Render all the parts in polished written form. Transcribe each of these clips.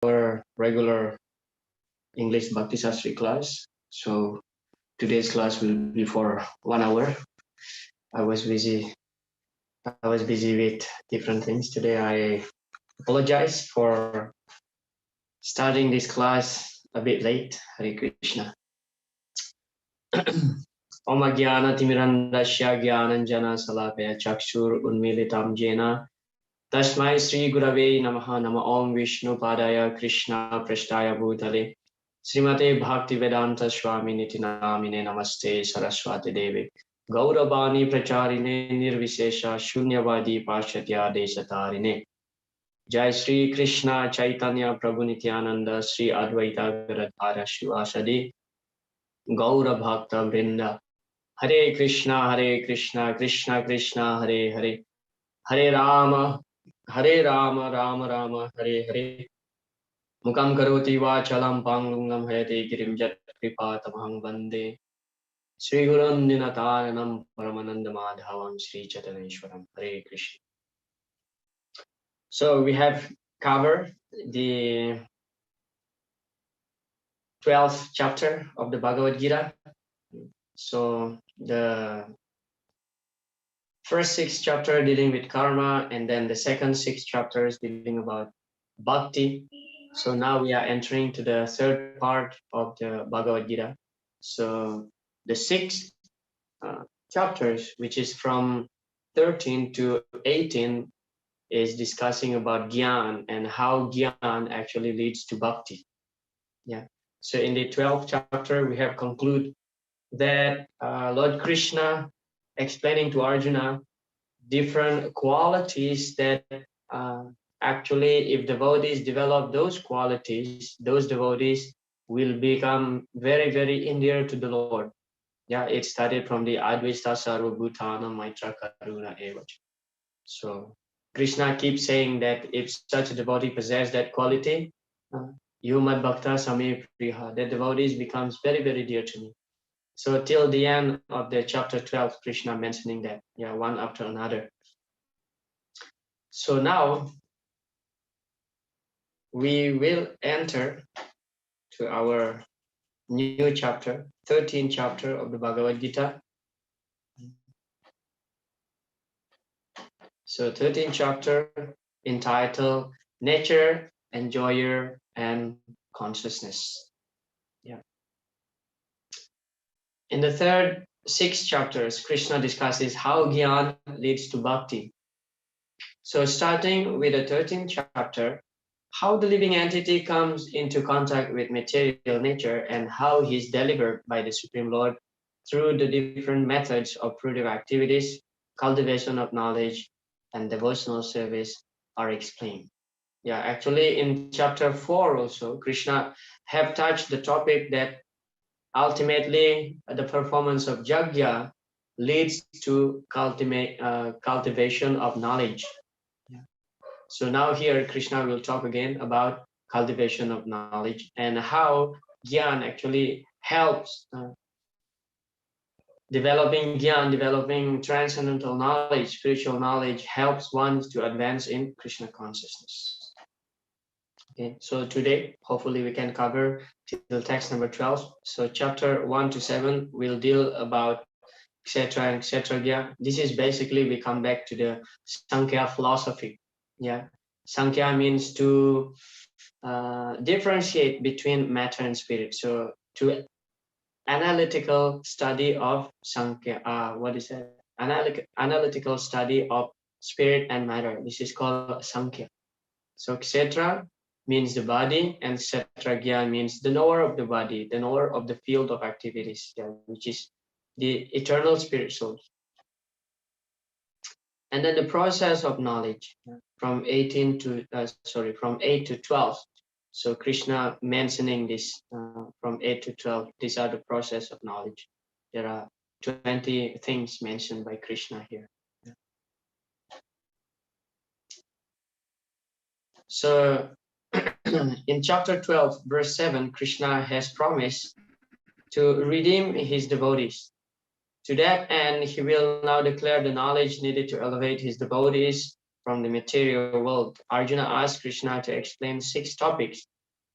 our regular English Bhakti Sastri class. So today's class will be for 1 hour. I was busy with different things today. I apologize for starting this class a bit late. Hare Krishna. Om Jnana Timirandasya Jnananjana Salakaya Chakshur Unmilitam Jena Tasmai Sri Gurave Namaha Nama Om Vishnu Padaya Krishna Prashtaya Bhutale Srimate Bhakti Vedanta Swami Niti Namine Namaste Saraswati Devi Gauravani Pracharine Nirvisesha Shunyavadi Pashatya Desatarine Jai Sri Krishna Chaitanya Prabhu Nityananda Sri Advaita Garadhara Shivasadi Gaura Bhakta Vrinda Hare Krishna Krishna Krishna Hare Hare Hare Rama Rama Rama Hare Hare Mukam karoti vachalam pangungam hayate girim jat kripatamahang vande Sri Gurun Ninataranam Paramananda Madhavam Sri Chataneshwaram. Hare Krishna. So we have covered the 12th chapter of the Bhagavad Gita. So the first 6 chapters dealing with karma, and then the second 6 chapters dealing about bhakti. So now we are entering to the third part of the Bhagavad Gita. So the 6 chapters, which is from 13 to 18, is discussing about Gyan and how Gyan actually leads to bhakti. Yeah. So in the 12th chapter, we have concluded that Lord Krishna explaining to Arjuna different qualities that actually, if devotees develop those qualities, those devotees will become very, very endear to the Lord. Yeah, it started from the Advaita Sarvabhutana Maitra Karuna Evach. So Krishna keeps saying that if such a devotee possesses that quality, you mad bhakta same priha, that devotees becomes very, very dear to me. So till the end of the chapter 12, Krishna mentioning that, yeah, one after another. So now we will enter to our new chapter, 13th chapter of the Bhagavad Gita. So 13th chapter entitled Nature, Enjoyer, and Consciousness. Yeah. In the third 6 chapters, Krishna discusses how Gyan leads to Bhakti. So starting with the 13th chapter, how the living entity comes into contact with material nature and how he is delivered by the Supreme Lord through the different methods of productive activities, cultivation of knowledge, and devotional service are explained. Yeah, actually in chapter 4 also, Krishna have touched the topic that ultimately the performance of Yajna leads to cultivation of knowledge. Yeah. So now here Krishna will talk again about cultivation of knowledge and how Gyan actually helps developing Gyan, developing transcendental knowledge, spiritual knowledge helps one to advance in Krishna consciousness. Okay, so today hopefully we can cover till text number 12. So chapter 1 to 7 will deal about etc. etc. Yeah, this is basically we come back to the Sankhya philosophy. Yeah, Sankhya means to differentiate between matter and spirit. So to analytical study of Sankhya, what is that? Analytical study of spirit and matter. This is called Sankhya. So etc. means the body, and Satragya means the knower of the body, the knower of the field of activities, yeah, which is the eternal spirit soul. And then the process of knowledge from 8 to 12. So Krishna mentioning this from 8 to 12. These are the process of knowledge. There are 20 things mentioned by Krishna here. So in chapter 12, verse 7, Krishna has promised to redeem his devotees. To that end, he will now declare the knowledge needed to elevate his devotees from the material world. Arjuna asked Krishna to explain 6 topics.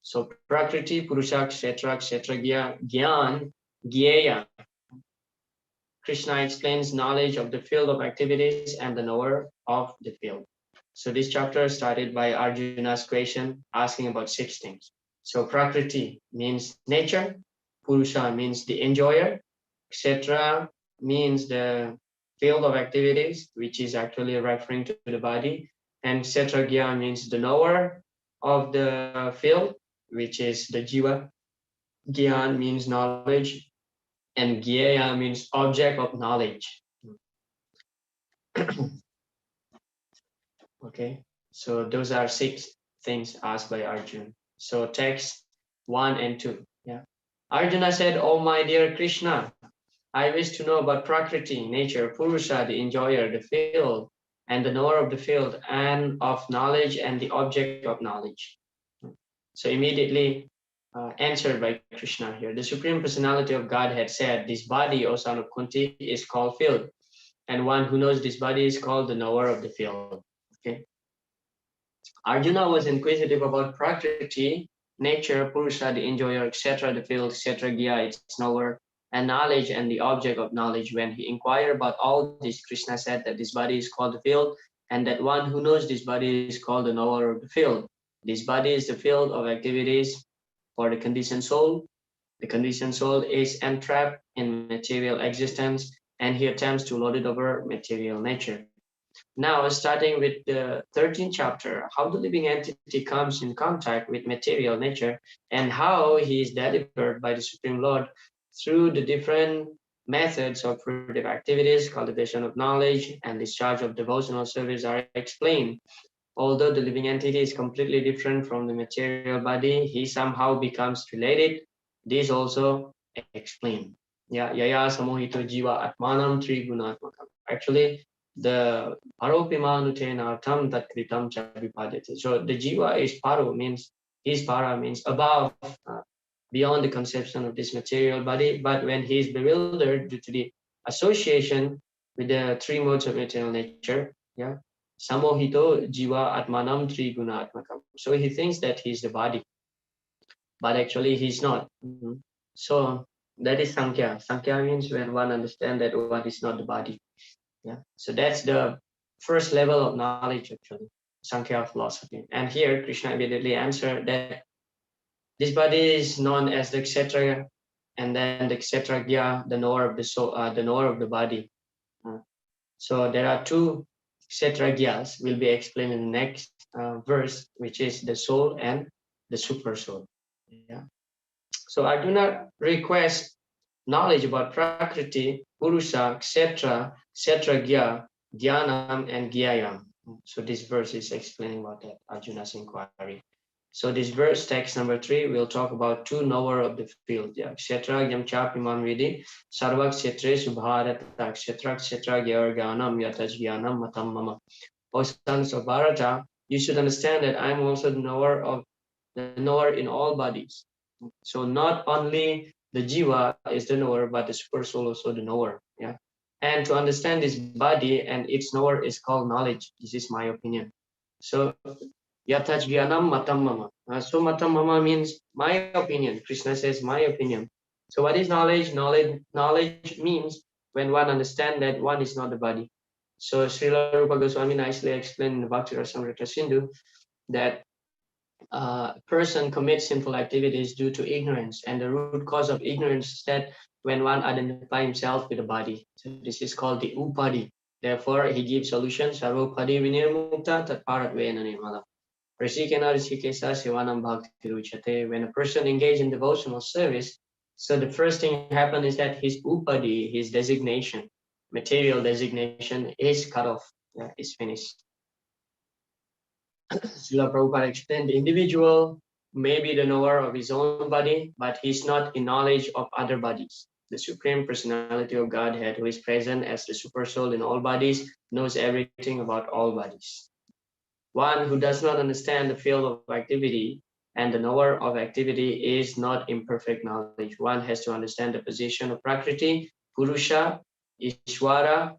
So Prakriti, Purusha, Kshetra, Kshetragya, Gyan, Gyeya. Krishna explains knowledge of the field of activities and the knower of the field. So this chapter started by Arjuna's question asking about 6 things. So Prakriti means nature, Purusha means the enjoyer, Kshetra means the field of activities, which is actually referring to the body, and Kshetragya means the knower of the field, which is the jiva. Gyan means knowledge, and Gyeya means object of knowledge. Okay, so those are 6 things asked by Arjuna. So text 1 and 2. Yeah. Arjuna said, "Oh my dear Krishna, I wish to know about Prakriti, nature, Purusha, the enjoyer, the field, and the knower of the field, and of knowledge and the object of knowledge." So immediately answered by Krishna here. The Supreme Personality of Godhead said, "This body, O son of Kunti, is called field, and one who knows this body is called the knower of the field." Okay. Arjuna was inquisitive about Prakriti, nature, Purusha, the enjoyer, etc., the field, etc., Gya, its knower, and knowledge and the object of knowledge. When he inquired about all this, Krishna said that this body is called the field, and that one who knows this body is called the knower of the field. This body is the field of activities for the conditioned soul. The conditioned soul is entrapped in material existence, and he attempts to lord it over material nature. Now, starting with the 13th chapter, how the living entity comes in contact with material nature and how he is delivered by the Supreme Lord through the different methods of fruitive activities, cultivation of knowledge, and discharge of devotional service are explained. Although the living entity is completely different from the material body, he somehow becomes related. This also explained. Yeah, yaya samohito jiva atmanam trigunatmakam. Actually, the paropimanutenartam tat kritam cha vipadete. So the jiva is paro, means his para means above, beyond the conception of this material body. But when he is bewildered due to the association with the 3 modes of material nature, yeah, samohito jiva atmanam trigunatmakam. So he thinks that he's the body, but actually he's not. So that is Sankhya. Sankhya means when one understands that one is not the body. Yeah. So that's the first level of knowledge actually, Sankhya philosophy. And here Krishna immediately answered that this body is known as the Kshetra, and then the Kshetragya, the knower of the soul, the knower of the body. So there are 2 Kshetragyas will be explained in the next verse, which is the soul and the super soul. Yeah. So Arjuna requests knowledge about Prakriti, Purusha, Kshetra, Kshetragya, Dhyanam, and Gyayam. So this verse is explaining about that, Arjuna's inquiry. So this verse, text number 3, we'll talk about 2 knower of the field. Yeah. Kshetra yam chapimam vidi, sarvak kshetre subharata, kshetra kshetra gyarganam yataj gyanam matam mama. O sons of Bharata, you should understand that I'm also the knower in all bodies. So not only the jiva is the knower, but the super soul also the knower. Yeah. And to understand this body and its knower is called knowledge. This is my opinion. So Yathaj Gyanam Matam Mama. So Matam Mama means my opinion. Krishna says my opinion. So what is knowledge? Knowledge means when one understands that one is not the body. So Srila Rupa Goswami nicely explained in the Bhakti Rasamrita Sindhu that a person commits sinful activities due to ignorance, and the root cause of ignorance is that when one identifies himself with the body. So this is called the upadi. Therefore, he gives solution. Sarvopadi vinirmukta tat paratvena nirmala. When a person engages in devotional service, so the first thing happens is that his upadi, his designation, material designation, is cut off, is finished. Srila Prabhupada explained the individual may be the knower of his own body, but he is not in knowledge of other bodies. The Supreme Personality of Godhead, who is present as the Super Soul in all bodies, knows everything about all bodies. One who does not understand the field of activity and the knower of activity is not imperfect knowledge. One has to understand the position of Prakriti, Purusha, Ishwara,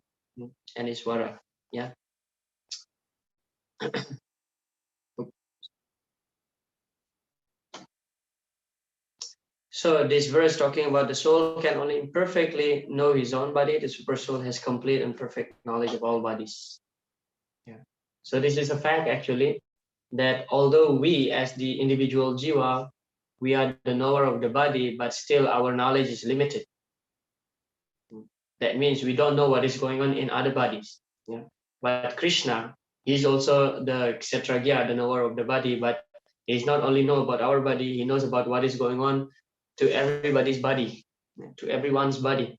and Ishwara. Yeah. So this verse talking about the soul can only imperfectly know his own body. The super soul has complete and perfect knowledge of all bodies. Yeah. So this is a fact actually, that although we as the individual jiva, we are the knower of the body, but still our knowledge is limited. That means we don't know what is going on in other bodies. Yeah. But Krishna, he's also the Kshetragya, the knower of the body, but he's not only know about our body, he knows about what is going on to everybody's body, to everyone's body.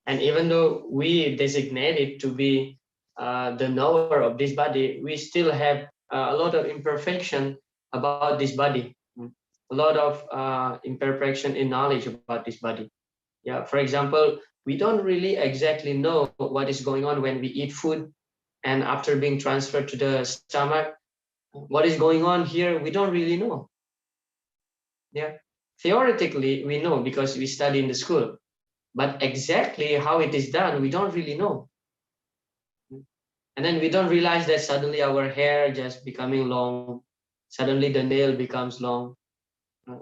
And even though we designate it to be the knower of this body, we still have a lot of imperfection about this body, a lot of imperfection in knowledge about this body. Yeah, for example, we don't really exactly know what is going on when we eat food, and after being transferred to the stomach, what is going on here, we don't really know. Yeah, theoretically we know because we study in the school, but exactly how it is done, we don't really know. And then we don't realize that suddenly our hair just becoming long, suddenly the nail becomes long.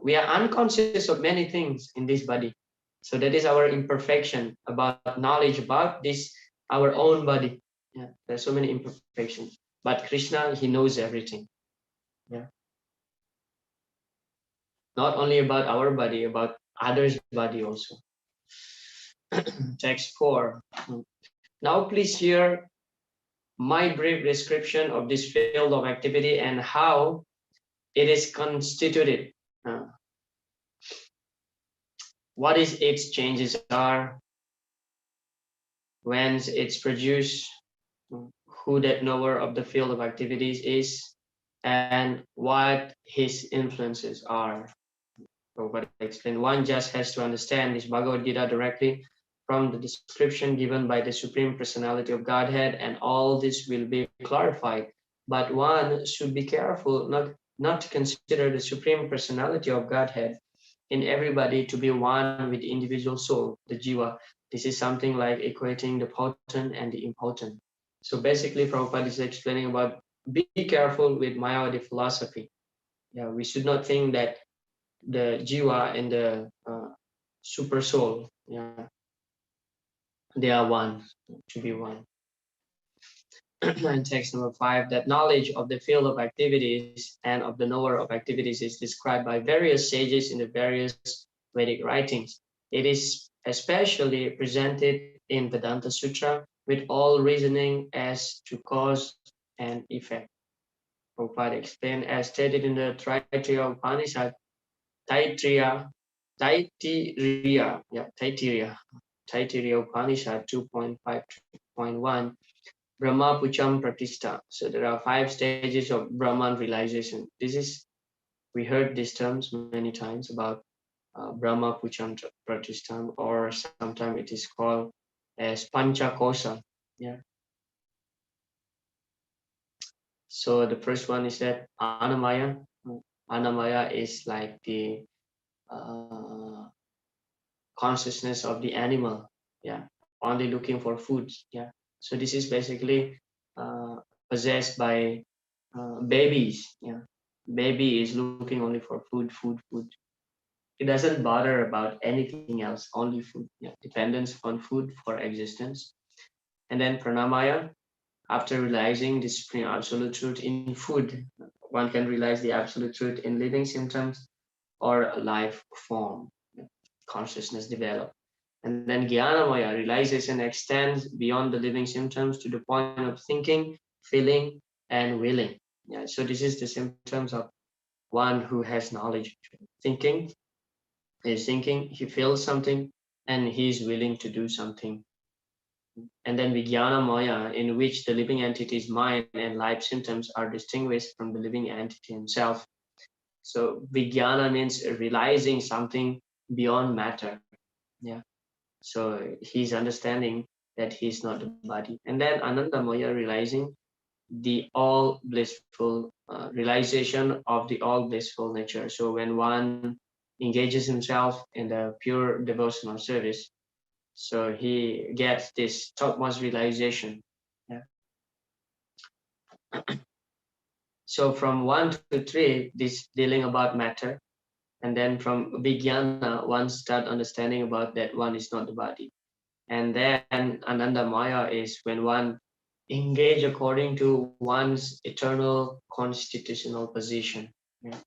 We are unconscious of many things in this body. So that is our imperfection about knowledge about this, our own body. Yeah, there's so many imperfections. But Krishna, he knows everything. Yeah. Not only about our body, about others' body also. Text 4. Now please hear my brief description of this field of activity and how it is constituted. What is its changes are, when it's produced, who that knower of the field of activities is, and what his influences are. So, but explain, one just has to understand this Bhagavad Gita directly from the description given by the Supreme Personality of Godhead, and all this will be clarified. But one should be careful not to consider the Supreme Personality of Godhead in everybody to be one with the individual soul, the jiva. This is something like equating the potent and the impotent. So basically, Prabhupada is explaining about be careful with Mayavadi philosophy. Yeah, we should not think that the jiva and the super soul, yeah, they are one, to be one. And text number 5, that knowledge of the field of activities and of the knower of activities is described by various sages in the various Vedic writings. It is especially presented in Vedanta Sutra with all reasoning as to cause and effect. Prabhupada explained, as stated in the Taittiriya Upanishad, Taittiriya, Taittiriya Upanishad 2.5.1, Brahma Pucham Pratishta. So there are 5 stages of Brahman realization. This is, we heard these terms many times about Brahma Pucham Pratishtam, or sometimes it is called as Pancha Kosa. Yeah. So the first one is that Anamaya. Anamaya is like the consciousness of the animal. Yeah. Only looking for food. Yeah. So this is basically possessed by babies. Yeah. Baby is looking only for food, food, food. It doesn't bother about anything else, only food. Yeah. Dependence on food for existence. And then pranamaya, after realizing the supreme absolute truth in food, one can realize the absolute truth in living symptoms or life form. Consciousness develop. And then Jnanamaya, realization extends beyond the living symptoms to the point of thinking, feeling, and willing. Yeah, so this is the symptoms of one who has knowledge. Thinking, he's thinking, he feels something, and he's willing to do something. And then Vijnana Maya, in which the living entity's mind and life symptoms are distinguished from the living entity himself. So Vijnana means realizing something beyond matter. Yeah. So he's understanding that he's not the body. And then Ananda Maya, realizing the all blissful realization of the all blissful nature. So when one engages himself in the pure devotional service, so he gets this topmost realization. Yeah. So from 1 to 3, this dealing about matter. And then from Vijnana, one start understanding about that one is not the body. And then Ananda Maya is when one engage according to one's eternal constitutional position. Yeah.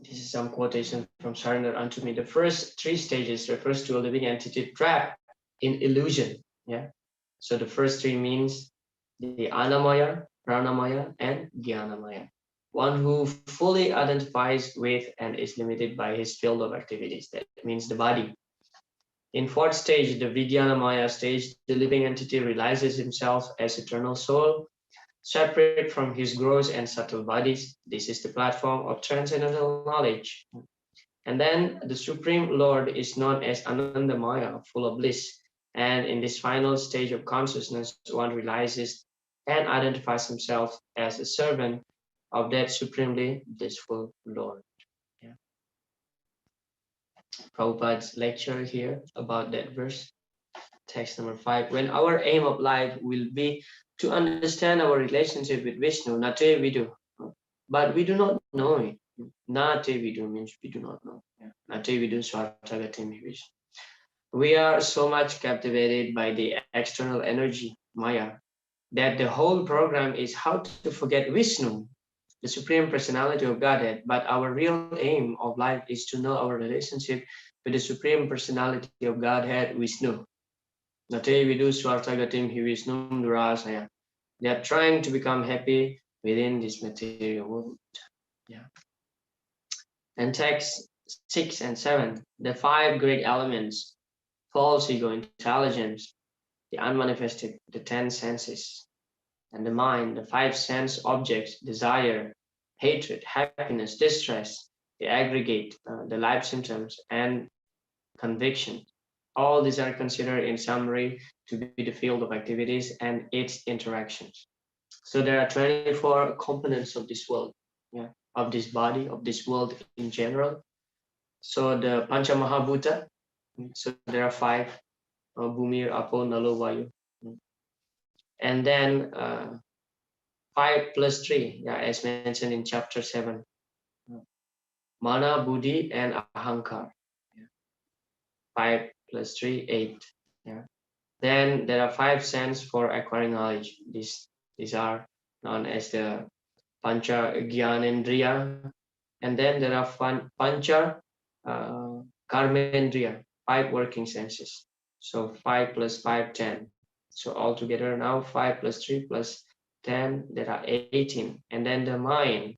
This is some quotation from Surrender Unto Me. The first 3 stages refers to a living entity trapped in illusion. Yeah. So the first 3 means the Anamaya, Pranamaya, and Jnanamaya. One who fully identifies with and is limited by his field of activities. That means the body. In 4th stage, the Vijnanamaya stage, the living entity realizes himself as eternal soul, separate from his gross and subtle bodies. This is the platform of transcendental knowledge. And then the Supreme Lord is known as Anandamaya, full of bliss. And in this final stage of consciousness, one realizes and identifies himself as a servant of that supremely blissful Lord. Yeah. Prabhupada's lecture here about that verse, text number 5. When our aim of life will be to understand our relationship with Vishnu, Nate Vidu, but we do not know it. Nate Vidu means we do not know. Yeah. Nate Vidu Swartagatim Vishnu. We are so much captivated by the external energy, Maya, that the whole program is how to forget Vishnu, the Supreme Personality of Godhead. But our real aim of life is to know our relationship with the Supreme Personality of Godhead, Vishnu. Nate vidu swartagatim hi Vishnum durasaya. They are trying to become happy within this material world. Yeah. And text 6 and 7, the 5 great elements: false ego, intelligence, the unmanifested, the 10 senses, and the mind, the 5 sense objects: desire, hatred, happiness, distress, the aggregate, the life symptoms, and conviction. All these are considered in summary to be the field of activities and its interactions. So there are 24 components of this world, yeah, of this body, of this world in general. So the Pancha Mahabhuta, so there are 5, Bhumir, Apo, Nalo, Vayu. And then 5 plus 3, yeah, as mentioned in chapter 7, Mana, Buddhi, and Ahankar. Yeah. 5 plus 3, 8. Yeah. Then there are 5 senses for acquiring knowledge. These are known as the Pancha Gyanendriya. And then there are Pancha Karmendriya, 5 working senses. So 5 plus 5, 10. So altogether now 5 plus 3 plus 10, there are 18. And then the mind.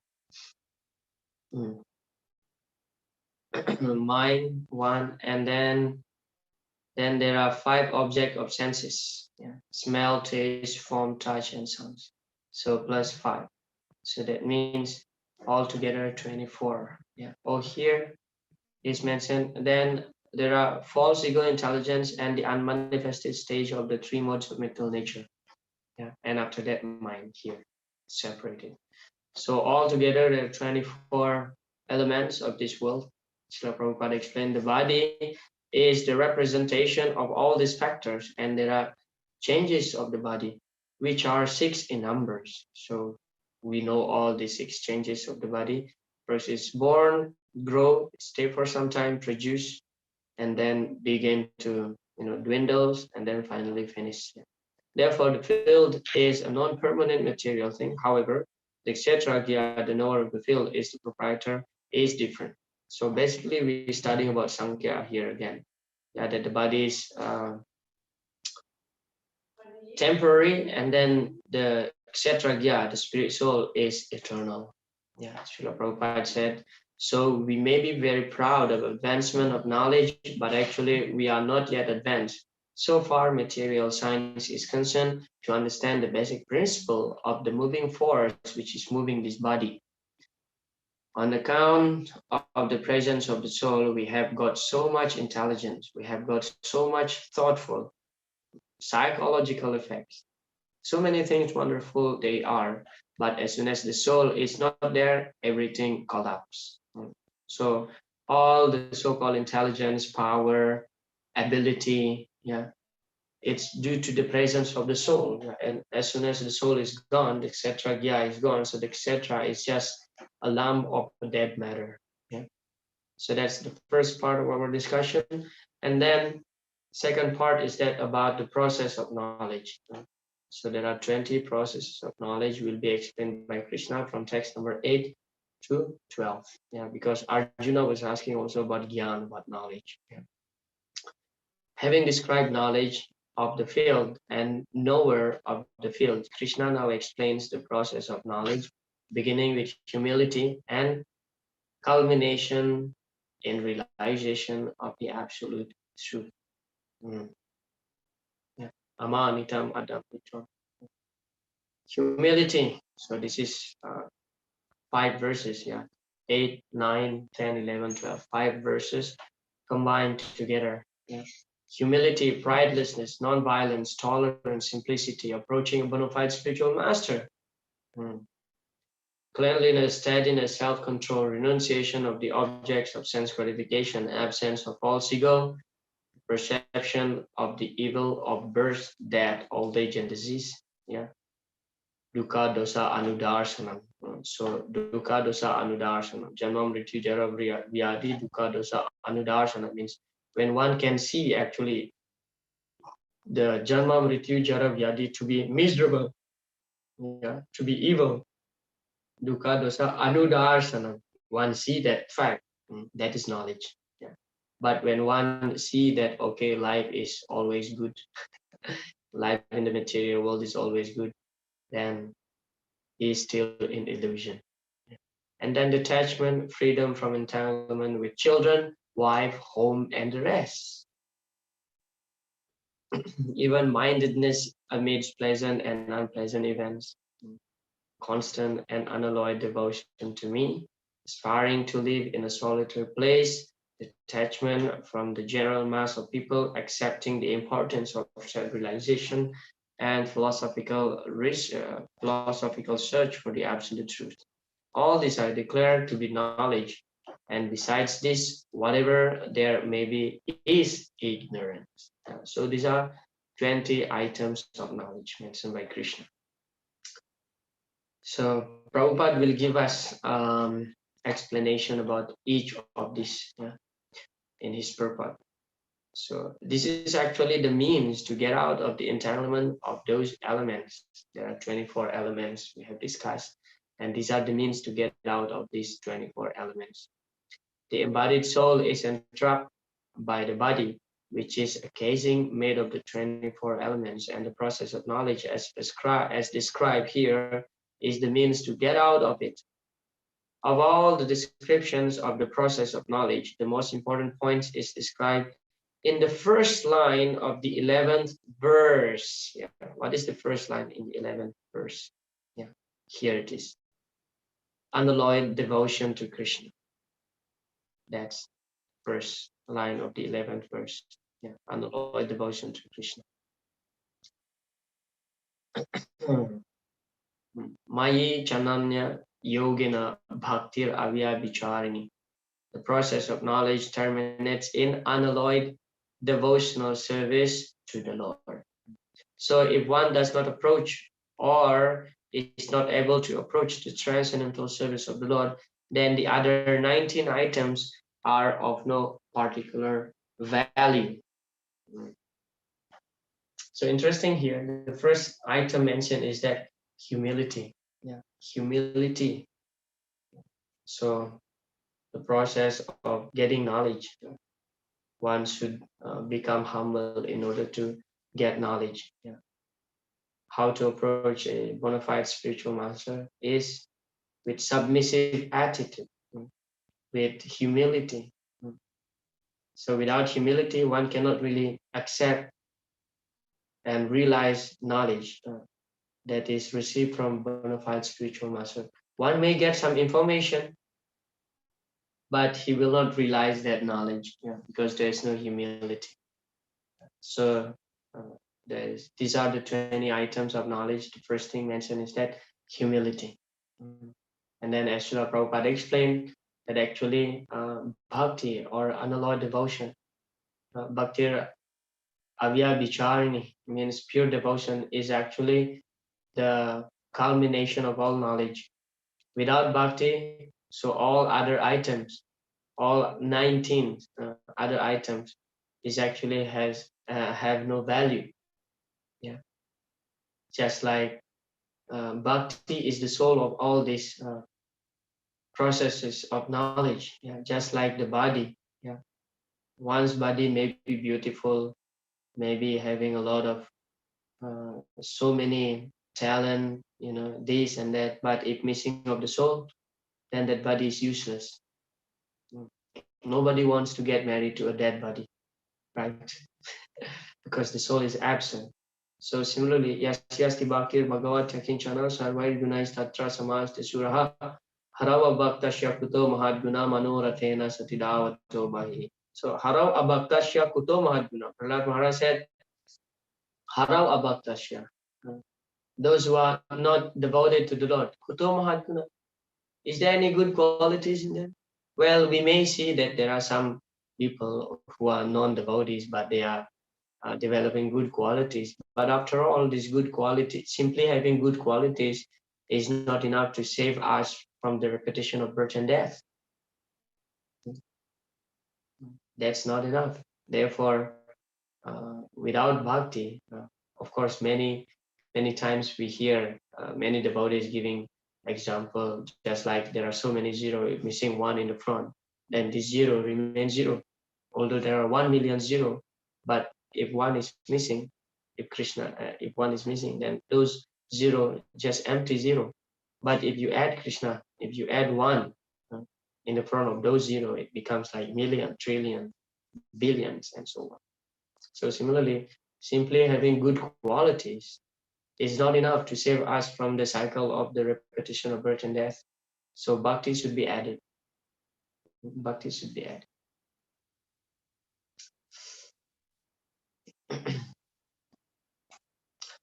Mind, 1. And then there are 5 objects of senses. Yeah. Smell, taste, form, touch, and sounds. So plus 5. So that means altogether 24. Yeah. All here is mentioned. Then there are false ego, intelligence, and the unmanifested stage of the 3 modes of mental nature. Yeah. And after that, mind here separated. So altogether there are 24 elements of this world. Srila Prabhupada explained the body is the representation of all these factors, and there are changes of the body, which are 6 in numbers. So we know all the 6 changes of the body. First is born, grow, stay for some time, produce, and then begin to dwindles, and then finally finish. Therefore, the field is a non-permanent material thing. However, the Kshetragya, the knower of the field, is the proprietor, is different. So basically, we're studying about Sankhya here again. Yeah, that the body is temporary, and then the Kshetragya, the spirit soul, is eternal. Yeah, Srila Prabhupada said, so we may be very proud of advancement of knowledge, but actually we are not yet advanced. So far, material science is concerned to understand the basic principle of the moving force which is moving this body. On account of the presence of the soul, we have got so much intelligence, we have got so much thoughtful, psychological effects. So many things wonderful they are, but as soon as the soul is not there, everything collapses. So all the so-called intelligence, power, ability, yeah, it's due to the presence of the soul. And as soon as the soul is gone, the etc. Gya is gone. So the etc. is just a lump of dead matter. Yeah. So that's the first part of our discussion. And then second part is that about the process of knowledge. So there are 20 processes of knowledge will be explained by Krishna from text number 8 to 12. Yeah, because Arjuna was asking also about Gyan, about knowledge. Yeah. Having described knowledge of the field and knower of the field, Krishna now explains the process of knowledge, beginning with humility and culmination in realization of the absolute truth. Mm. Yeah. Amanitam adaptitam. Humility. So this is 5 verses, yeah. 8, 9, 10, 11, 12. 5 verses combined together. Yeah. Humility, pridelessness, non-violence, tolerance, simplicity, approaching a bona fide spiritual master. Mm. Cleanliness, steadiness, self-control, renunciation of the objects of sense gratification, absence of false ego, perception of the evil of birth, death, old age, and disease. Yeah. Dukkha dosa anudarsanam. So dukkha dosa anudarsanam. Janmam mrityu jara vyadi dukkha dosa anudarsanam means when one can see actually the janma mrityu jara vyadi to be miserable, yeah, to be evil. Dukkha dosa anudarsanam. One see that fact, that is knowledge. Yeah. But when one see that okay, life is always good, life in the material world is always good, then he is still in illusion. And then detachment, freedom from entanglement with children, wife, home, and the rest. Even mindedness amidst pleasant and unpleasant events. Constant and unalloyed devotion to me, aspiring to live in a solitary place, detachment from the general mass of people, accepting the importance of self-realization, and philosophical search for the absolute truth. All these are declared to be knowledge, and besides this, whatever there may be is ignorance. So these are 20 items of knowledge mentioned by Krishna. So Prabhupada will give us explanation about each of these in his purport. So this is actually the means to get out of the entanglement of those elements. There are 24 elements we have discussed, and these are the means to get out of these 24 elements. The embodied soul is entrapped by the body, which is a casing made of the 24 elements, and the process of knowledge as described here is the means to get out of it. Of all the descriptions of the process of knowledge, the most important point is described in the first line of the 11th verse. Yeah. What is the first line in the 11th verse? Yeah, here it is. Unalloyed devotion to Krishna. That's first line of the 11th verse. Yeah, unalloyed devotion to Krishna. Mayi Chananya Yogina Bhaktir Avya Vicharini. The process of knowledge terminates in unalloyed devotional service to the Lord. So if one does not approach or is not able to approach the transcendental service of the Lord, then the other 19 items are of no particular value. So interesting here, the first item mentioned is that humility. Yeah, humility. So the process of getting knowledge, one should become humble in order to get knowledge. Yeah. How to approach a bona fide spiritual master is with submissive attitude, with humility. So without humility, one cannot really accept and realize knowledge that is received from bona fide spiritual master. One may get some information, but he will not realize that knowledge because there is no humility. So these are the 20 items of knowledge. The first thing mentioned is that humility. And then as Srila Prabhupada explained, that actually bhakti or unalloyed devotion, bhakti Avya Vicharini means pure devotion is actually the culmination of all knowledge. Without bhakti, so all other items, all 19 other items, is actually have no value. Yeah, just like bhakti is the soul of all these processes of knowledge. Yeah, just like the body. Yeah, one's body may be beautiful, maybe having a lot of so many talent, this and that, but if missing of the soul, then that body is useless. Nobody wants to get married to a dead body, right? Because the soul is absent. So similarly, yasyasti bhaktir bhagavat yakinchana sarvair gunais tatra samas tesuraha harav abhaktasya kuto mahadguna manorathena satidavato bahi. So harav abhaktasya kuto mahadguna. Prahlad Maharaj said, harav abhaktasya. Those who are not devoted to the Lord. Kuto mahadguna. Is there any good qualities in them? Well, we may see that there are some people who are non-devotees, but they are developing good qualities. But after all, these good qualities, simply having good qualities is not enough to save us from the repetition of birth and death. That's not enough. Therefore, without bhakti, of course, many times we hear many devotees giving example, just like there are so many zero, missing one in the front, then this zero remains zero. Although there are 1 million zero, but if one is missing, if one is missing, then those zero just empty zero. But if you add Krishna, if you add one uh, in the front of those zero, it becomes like million, trillion, billions, and so on. So similarly, simply having good qualities is not enough to save us from the cycle of the repetition of birth and death. So bhakti should be added. Bhakti should be added.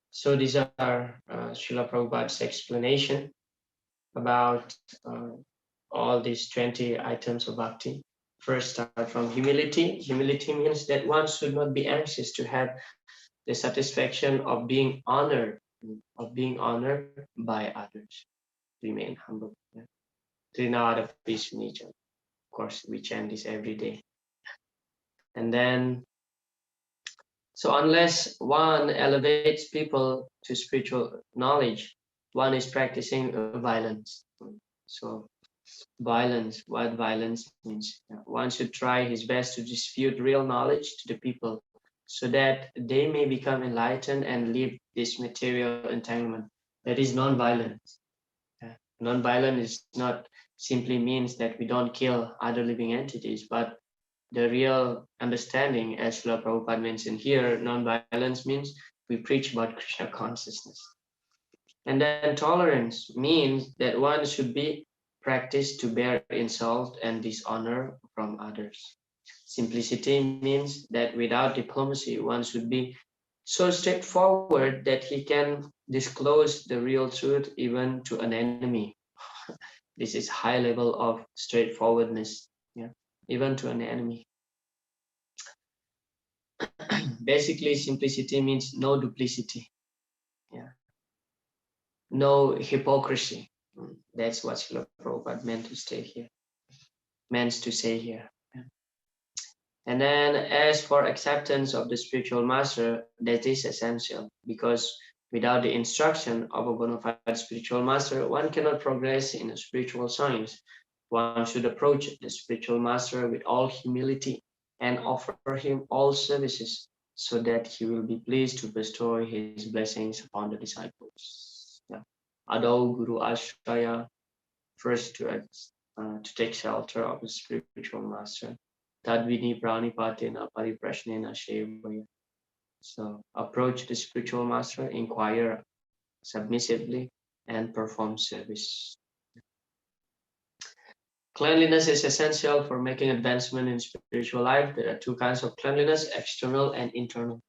So these are Srila Prabhupada's explanation about all these 20 items of bhakti. First, start from humility. Humility means that one should not be anxious to have the satisfaction of being honored by others. Remain humble. Trinada Pisunicha. Of course, we chant this every day. And then, so unless one elevates people to spiritual knowledge, one is practicing violence. So violence, what violence means. One should try his best to dispute real knowledge to the people so that they may become enlightened and leave this material entanglement. That is non-violence. Non-violence is not simply means that we don't kill other living entities, but the real understanding, as Srila Prabhupada mentioned here, non-violence means we preach about Krishna consciousness. And then tolerance means that one should be practiced to bear insult and dishonor from others. Simplicity means that without diplomacy, one should be so straightforward that he can disclose the real truth even to an enemy. This is high level of straightforwardness, yeah, even to an enemy. Basically, simplicity means no duplicity, yeah, no hypocrisy. That's what Srila Prabhupada meant to say here. And then as for acceptance of the spiritual master, that is essential because without the instruction of a bona fide spiritual master, one cannot progress in a spiritual science. One should approach the spiritual master with all humility and offer him all services so that he will be pleased to bestow his blessings upon the disciples. Yeah. Adau Guru Ashraya, first to take shelter of the spiritual master. Tadvini pranipatena pariprashnena shevaya. So approach the spiritual master, inquire submissively, and perform service. Cleanliness is essential for making advancement in spiritual life. There are two kinds of cleanliness, external and internal.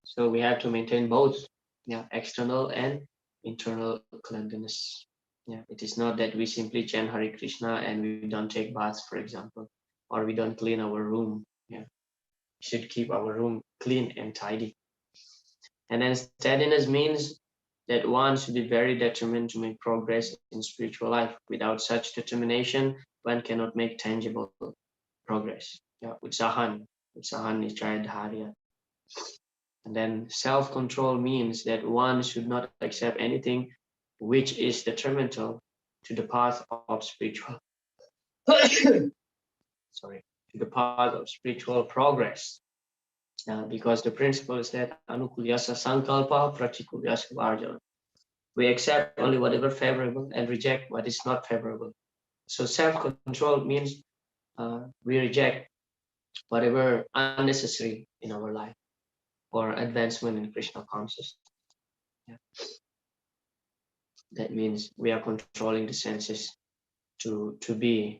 So we have to maintain both, yeah, external and internal cleanliness. Yeah, it is not that we simply chant Hare Krishna and we don't take baths, for example, or we don't clean our room. Yeah, should keep our room clean and tidy. And then steadiness means that one should be very determined to make progress in spiritual life. Without such determination, one cannot make tangible progress. Yeah, Utsahan. Utsahan is Jayadharya. And then self-control means that one should not accept anything which is detrimental to the path of spiritual sorry, to the path of spiritual progress. Because the principle is that anukulyasa sankalpa pratikulyasa varjana. We accept only whatever favorable and reject what is not favorable. So self-control means we reject whatever unnecessary in our life for advancement in Krishna consciousness. Yeah. That means we are controlling the senses to be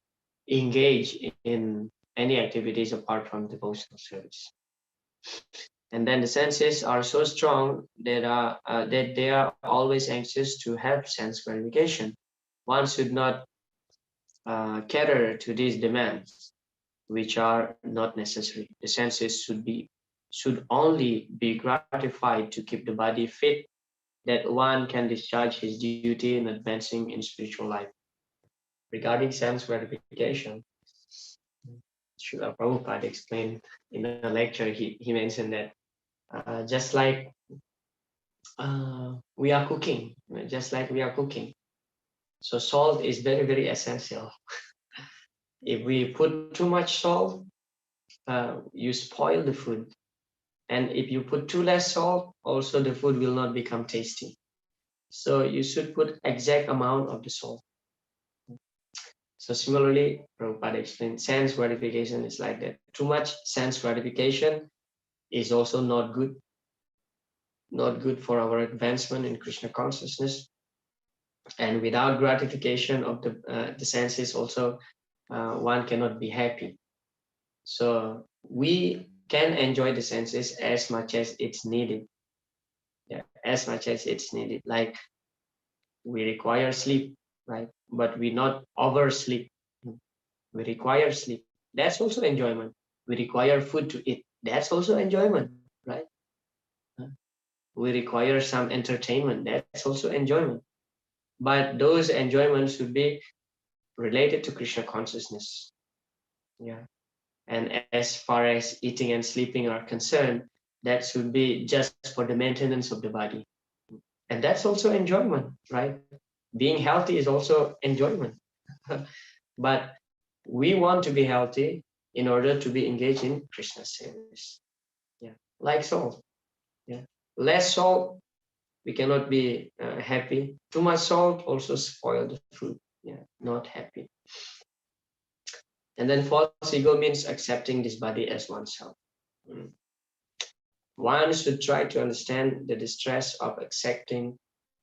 engaged in any activities apart from devotional service. And then the senses are so strong that they are always anxious to have sense gratification. One should not cater to these demands, which are not necessary. The senses should only be gratified to keep the body fit, that one can discharge his duty in advancing in spiritual life. Regarding sense gratification, Srila Prabhupada explained in a lecture, he mentioned that just like we are cooking, just like we are cooking. So salt is very, very essential. If we put too much salt, you spoil the food. And if you put too less salt, also the food will not become tasty. So you should put exact amount of the salt. So similarly, Prabhupada explained, sense gratification is like that. Too much sense gratification is also not good for our advancement in Krishna consciousness. And without gratification of the senses also, one cannot be happy. So we can enjoy the senses as much as it's needed. Yeah, as much as it's needed. Like we require sleep, right? But we not oversleep. We require sleep. That's also enjoyment. We require food to eat. That's also enjoyment, right? We require some entertainment. That's also enjoyment. But those enjoyments should be related to Krishna consciousness. Yeah. And as far as eating and sleeping are concerned, that should be just for the maintenance of the body. And that's also enjoyment, right? Being healthy is also enjoyment. But we want to be healthy in order to be engaged in Krishna service. Yeah. Like salt. Yeah. Less salt, we cannot be happy. Too much salt also spoil the food. Yeah. Not happy. And then false ego means accepting this body as oneself. One should try to understand the distress of accepting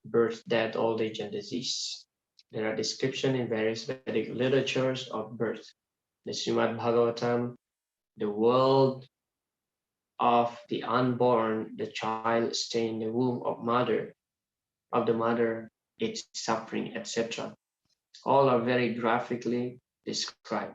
birth, death, old age, and disease. There are descriptions in various Vedic literatures of birth. The Srimad Bhagavatam, the world of the unborn, the child stay in the womb of the mother, its suffering, etc. All are very graphically described.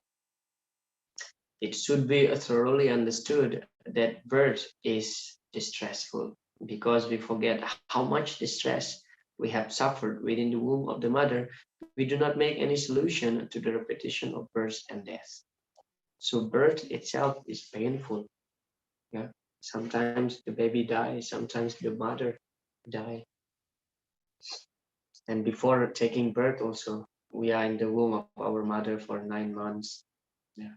It should be thoroughly understood that birth is distressful because we forget how much distress we have suffered within the womb of the mother. We do not make any solution to the repetition of birth and death. So birth itself is painful. Yeah. Sometimes the baby dies, sometimes the mother dies. And before taking birth also, we are in the womb of our mother for 9 months. Yeah.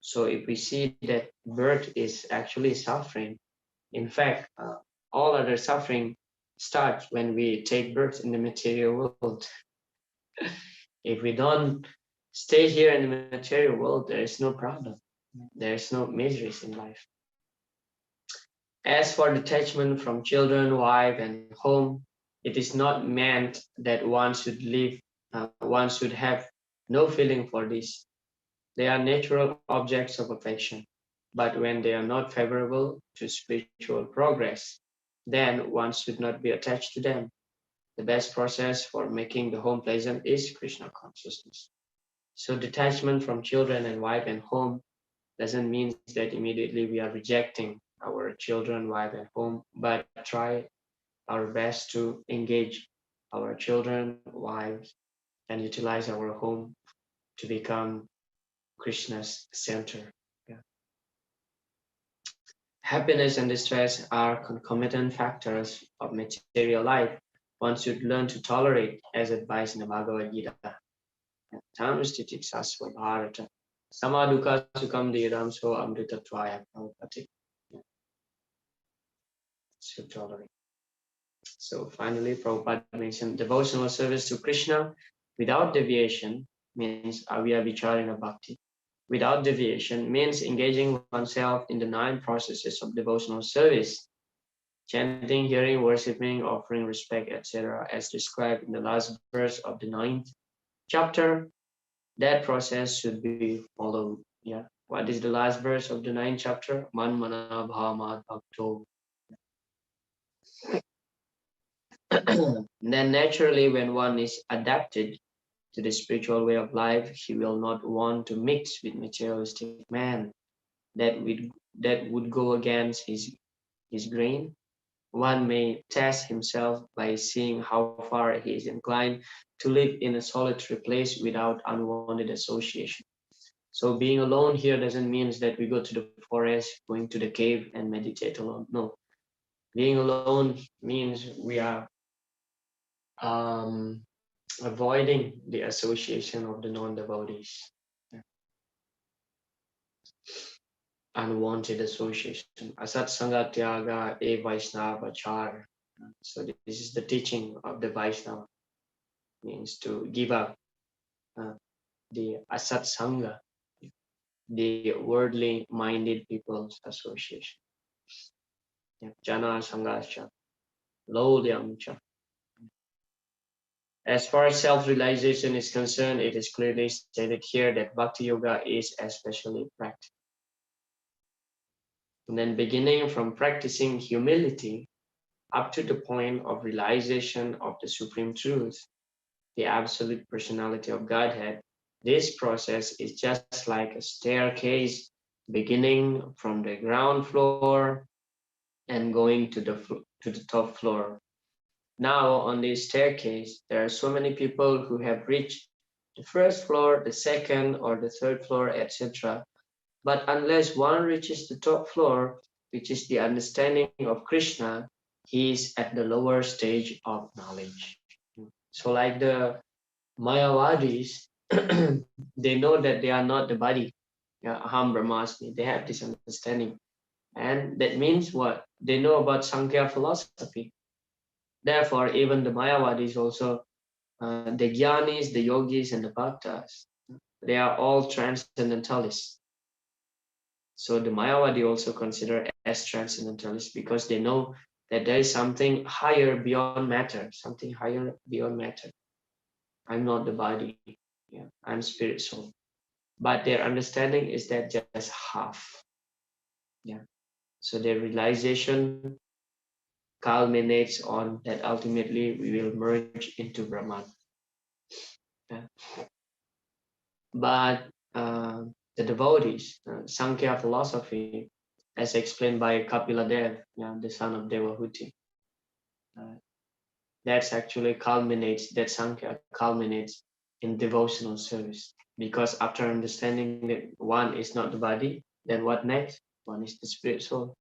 So if we see that birth is actually suffering, in fact, all other suffering starts when we take birth in the material world. If we don't stay here in the material world, there is no problem. There is no miseries in life. As for detachment from children, wife, and home, it is not meant that one should have no feeling for this. They are natural objects of affection, but when they are not favorable to spiritual progress, then one should not be attached to them. The best process for making the home pleasant is Krishna consciousness. So detachment from children and wife and home doesn't mean that immediately we are rejecting our children while at home, but try our best to engage our children, wives, and utilize our home to become Krishna's center. Yeah. Happiness and distress are concomitant factors of material life. One should learn to tolerate, as advised in the Bhagavad Gita. Tamstitik bharata. Samaduka sukam dhiram so amritatvaya bhavati. To tolerate. So finally, Prabhupada mentioned devotional service to Krishna without deviation means aviya vicharana bhakti. Without deviation means engaging oneself in the 9 processes of devotional service, chanting, hearing, worshipping, offering respect, etc., as described in the last verse of the 9th chapter. That process should be followed. Yeah. What is the last verse of the 9th chapter? Man mana bhama bhakto. Then naturally, when one is adapted to the spiritual way of life, he will not want to mix with materialistic man. That would go against his grain. One may test himself by seeing how far he is inclined to live in a solitary place without unwanted association. So being alone here doesn't mean that we go to the forest, going to the cave and meditate alone. No, being alone means we are um, avoiding the association of the non-devotees, unwanted association. Asat Sangha Tyaga E Vaishnava Char. So this is the teaching of the Vaishnava, means to give up uh, the Asat Sangha, the worldly minded people's association. Jana Sangascha, Lolyamcha. As far as self-realization is concerned, it is clearly stated here that Bhakti Yoga is especially practiced. And then beginning from practicing humility up to the point of realization of the Supreme Truth, the absolute personality of Godhead, this process is just like a staircase beginning from the ground floor and going to the top floor. Now on this staircase, there are so many people who have reached the first floor, the second or the third floor, etc. But unless one reaches the top floor, which is the understanding of Krishna, he is at the lower stage of knowledge. So like the Mayavadis, they know that they are not the body. Yeah, Aham Brahmasmi. They have this understanding. And that means what? They know about Sankhya philosophy. Therefore, even the Mayavadis also, the Gyanis, the Yogis, and the Bhaktas, they are all transcendentalists. So the Mayavadi also consider as transcendentalists because they know that there is something higher beyond matter, something higher beyond matter. I'm not the body, yeah, I'm spirit soul. But their understanding is that just half. Yeah. So their realization culminates on that ultimately we will merge into Brahman. Yeah. But the devotees, Sankhya philosophy, as explained by Kapila Dev, yeah, the son of Devahuti, that's actually culminates, that Sankhya culminates in devotional service. Because after understanding that one is not the body, then what next? One is the spirit soul.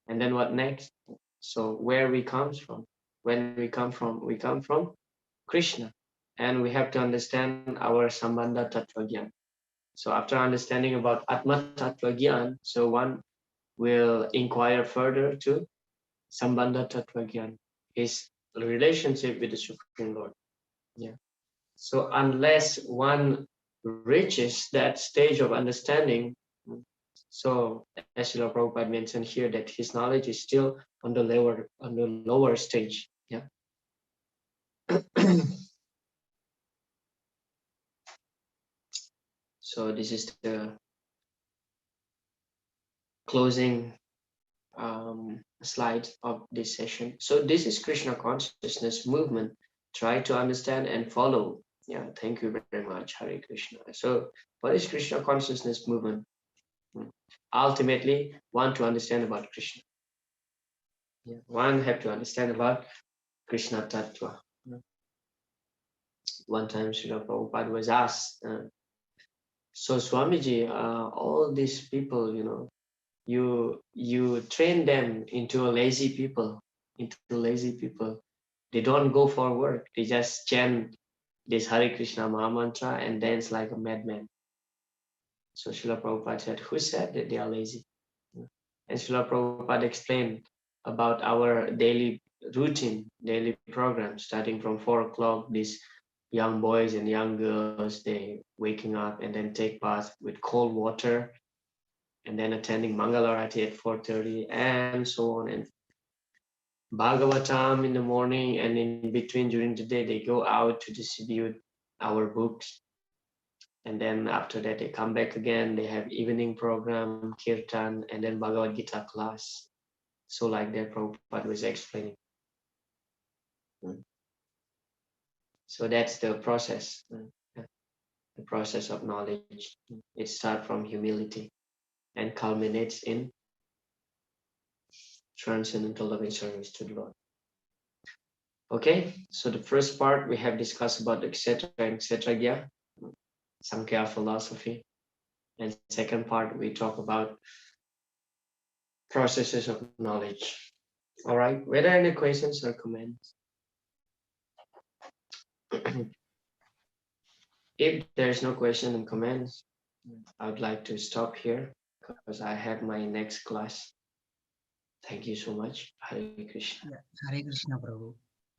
And then what next? So where we comes from? When we come from Krishna. And we have to understand our Sambandha Tattva Gyan. So after understanding about Atma Tattva Gyan, so one will inquire further to Sambandha Tattva Gyan, his relationship with the Supreme Lord. Yeah. So unless one reaches that stage of understanding, so as Srila Prabhupada mentioned here, that his knowledge is still on the lower stage. Yeah. So this is the closing slide of this session. So this is Krishna consciousness movement. Try to understand and follow. Yeah, thank you very much, Hare Krishna. So what is Krishna consciousness movement? Ultimately, want to understand about Krishna. Yeah. One have to understand about Krishna Tattva. One time Srila Prabhupada was asked, so Swamiji, all these people, you train them into lazy people. They don't go for work. They just chant this Hare Krishna Maha Mantra and dance like a madman. So Srila Prabhupada said, who said that they are lazy? And Srila Prabhupada explained about our daily routine, daily program, starting from 4 o'clock. These young boys and young girls, they waking up and then take bath with cold water and then attending Mangalarati at 4:30 and so on. And Bhagavatam in the morning, and in between during the day, they go out to distribute our books. And then after that, they come back again. They have evening program, kirtan, and then Bhagavad Gita class. So like that, Prabhupada was explaining. So that's the process, the process of knowledge. It starts from humility and culminates in transcendental loving service to the Lord. Okay, so the first part we have discussed about etc. Gya, Sankhya philosophy. And second part we talk about processes of knowledge. All right, were there any questions or comments? If there's no question and comments, I would like to stop here because I have my next class. Thank you so much. Hare Krishna. Hare Krishna, Prabhu.